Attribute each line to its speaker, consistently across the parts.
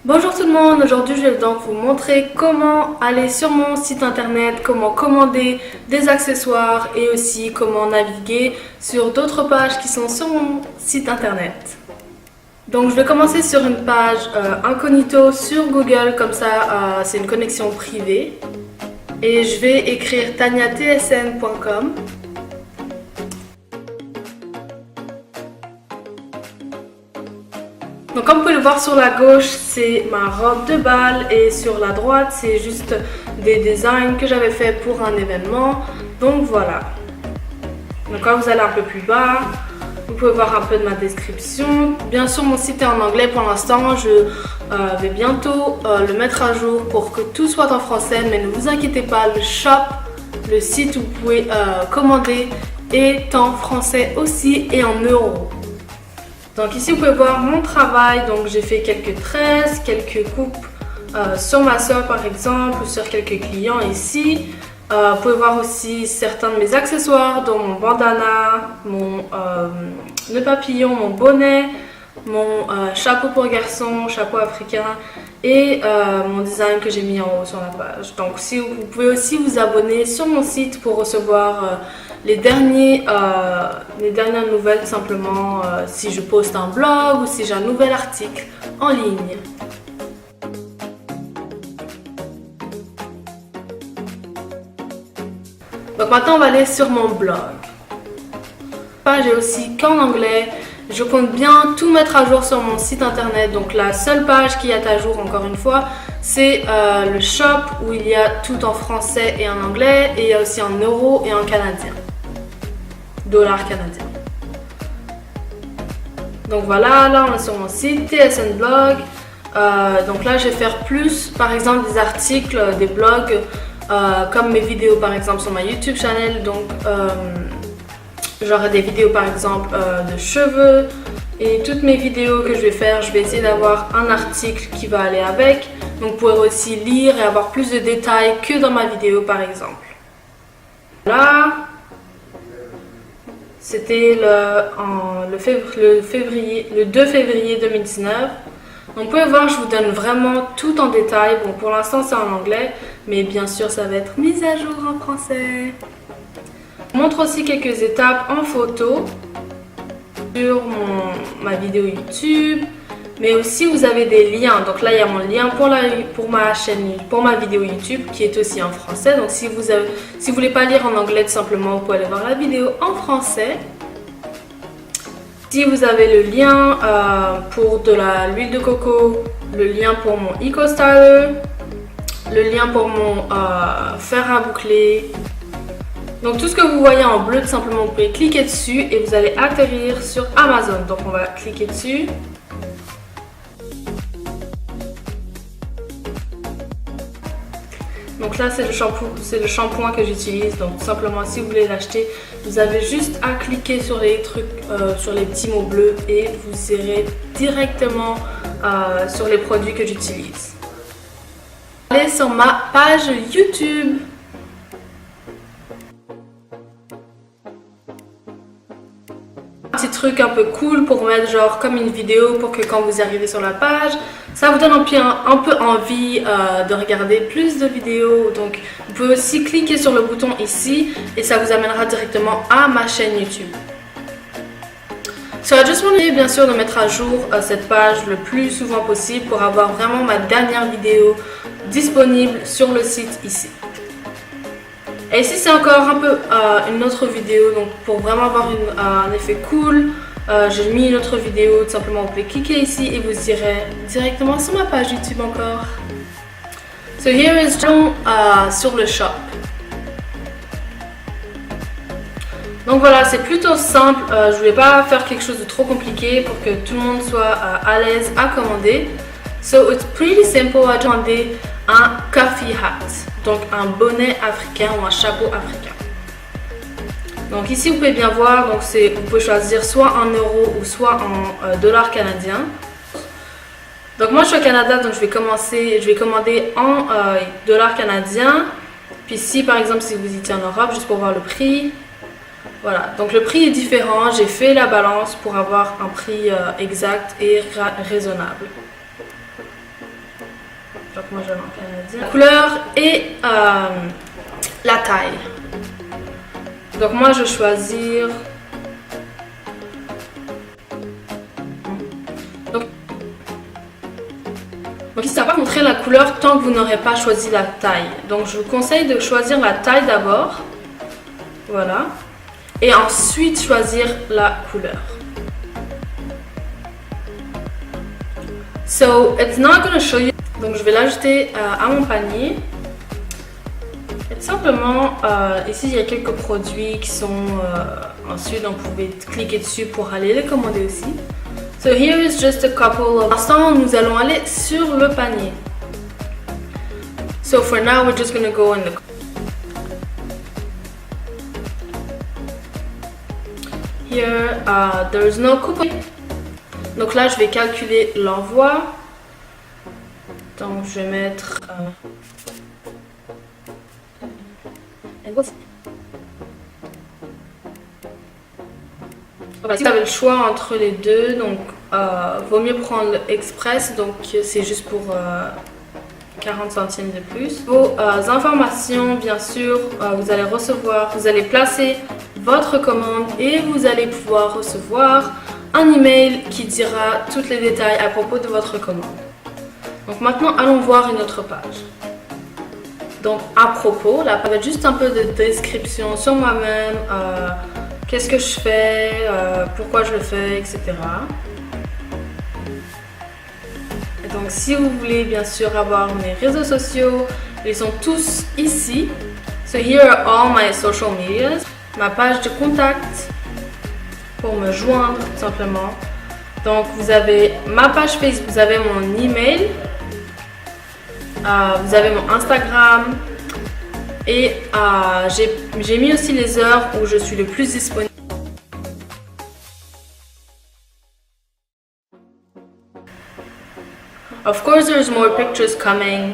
Speaker 1: Bonjour tout le monde, aujourd'hui je vais donc vous montrer comment aller sur mon site internet, comment commander des accessoires et aussi comment naviguer sur d'autres pages qui sont sur mon site internet. Donc je vais commencer sur une page incognito sur Google, comme ça c'est une connexion privée. Et je vais écrire taniatsn.com. Donc comme vous pouvez le voir sur la gauche, c'est ma robe de bal et sur la droite, c'est juste des designs que j'avais fait pour un événement. Donc voilà. Donc quand vous allez un peu plus bas, vous pouvez voir un peu de ma description. Bien sûr, mon site est en anglais pour l'instant. Je vais bientôt le mettre à jour pour que tout soit en français. Mais ne vous inquiétez pas, le shop, le site où vous pouvez commander est en français aussi et en euros. Donc ici, vous pouvez voir mon travail. Donc j'ai fait quelques tresses, quelques coupes sur ma soeur par exemple, ou sur quelques clients ici. Vous pouvez voir aussi certains de mes accessoires, dont mon bandana, mon nœud papillon, mon bonnet, mon chapeau pour garçon, chapeau africain et mon design que j'ai mis en haut sur la page. Donc si vous pouvez aussi vous abonner sur mon site pour recevoir les dernières nouvelles, tout simplement si je poste un blog ou si j'ai un nouvel article en ligne. Donc maintenant on va aller sur mon blog. Page est aussi qu'en anglais. Je compte bien tout mettre à jour sur mon site internet. Donc la seule page qui est à jour encore une fois, c'est le shop où il y a tout en français et en anglais. Et il y a aussi en euros et en canadien. Dollars canadiens. Donc voilà, là on est sur mon site TSN Blog. Donc là je vais faire plus par exemple des articles, des blogs. Comme mes vidéos par exemple sur ma YouTube channel, donc j'aurai des vidéos par exemple de cheveux et toutes mes vidéos que je vais faire, je vais essayer d'avoir un article qui va aller avec, donc vous pourrez aussi lire et avoir plus de détails que dans ma vidéo par exemple. Là, c'était le 2 février 2019. Donc vous pouvez voir, je vous donne vraiment tout en détail. Bon, pour l'instant c'est en anglais, mais bien sûr ça va être mis à jour en français. Je vous montre aussi quelques étapes en photo sur ma vidéo YouTube, mais aussi vous avez des liens. Donc là il y a mon lien pour ma chaîne, pour ma vidéo YouTube qui est aussi en français. Donc si vous voulez pas lire en anglais, tout simplement vous pouvez aller voir la vidéo en français. Si vous avez le lien pour de l'huile de coco, le lien pour mon Eco Styler, le lien pour mon fer à boucler. Donc tout ce que vous voyez en bleu, tout simplement vous pouvez cliquer dessus et vous allez atterrir sur Amazon. Donc on va cliquer dessus. Donc là c'est le shampoing que j'utilise. Donc tout simplement si vous voulez l'acheter, vous avez juste à cliquer sur les trucs, sur les petits mots bleus et vous irez directement sur les produits que j'utilise. Allez sur ma page YouTube. Un petit truc un peu cool pour mettre genre comme une vidéo pour que quand vous arrivez sur la page, ça vous donne un peu envie de regarder plus de vidéos. Donc vous pouvez aussi cliquer sur le bouton ici et ça vous amènera directement à ma chaîne YouTube. So I just wanted bien sûr de mettre à jour cette page le plus souvent possible pour avoir vraiment ma dernière vidéo disponible sur le site ici. Et ici c'est encore un peu une autre vidéo, donc pour vraiment avoir un effet cool, j'ai mis une autre vidéo, tout simplement vous pouvez cliquer ici et vous irez directement sur ma page YouTube encore. So here is sur le shop. Donc voilà, c'est plutôt simple, je voulais pas faire quelque chose de trop compliqué pour que tout le monde soit à l'aise à commander. So it's pretty simple, à demander un coffee hat, donc un bonnet africain ou un chapeau africain. Donc ici vous pouvez bien voir, donc vous pouvez choisir soit en euros ou soit en dollars canadiens. Donc moi je suis au Canada, donc je vais commander en dollars canadiens. Puis si par exemple si vous étiez en Europe, juste pour voir le prix. Voilà, donc le prix est différent, j'ai fait la balance pour avoir un prix exact et raisonnable. Donc moi je l'empile la couleur et la taille. Donc moi je vais choisir. Donc ici ça va pas montrer la couleur tant que vous n'aurez pas choisi la taille. Donc je vous conseille de choisir la taille d'abord. Voilà. Et ensuite choisir la couleur. So it's not going to show you. Donc je vais l'ajouter à mon panier. Et tout simplement, ici il y a quelques produits qui sont ensuite donc vous pouvez cliquer dessus pour aller les commander aussi. So here is just a couple of. Pour l'instant, nous allons aller sur le panier. So for now, we're just going to go in the. Here, there is no coupon. Donc là, je vais calculer l'envoi. Donc je vais mettre. Si vous avez le choix entre les deux, donc vaut mieux prendre Express, donc c'est juste pour 40 centimes de plus. Vos informations, bien sûr, vous allez recevoir, vous allez placer votre commande et vous allez pouvoir recevoir un email qui dira tous les détails à propos de votre commande. Donc maintenant, allons voir une autre page. Donc à propos, là, ça va être juste un peu de description sur moi-même. Qu'est-ce que je fais, pourquoi je le fais, etc. Et donc si vous voulez bien sûr avoir mes réseaux sociaux, ils sont tous ici. So here are all my social medias. Ma page de contact pour me joindre tout simplement. Donc vous avez ma page Facebook, vous avez mon email, vous avez mon Instagram. Et j'ai mis aussi les heures où je suis le plus disponible. Of course, there's more pictures coming.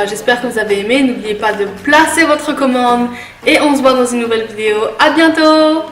Speaker 1: J'espère que vous avez aimé. N'oubliez pas de placer votre commande et on se voit dans une nouvelle vidéo. À bientôt!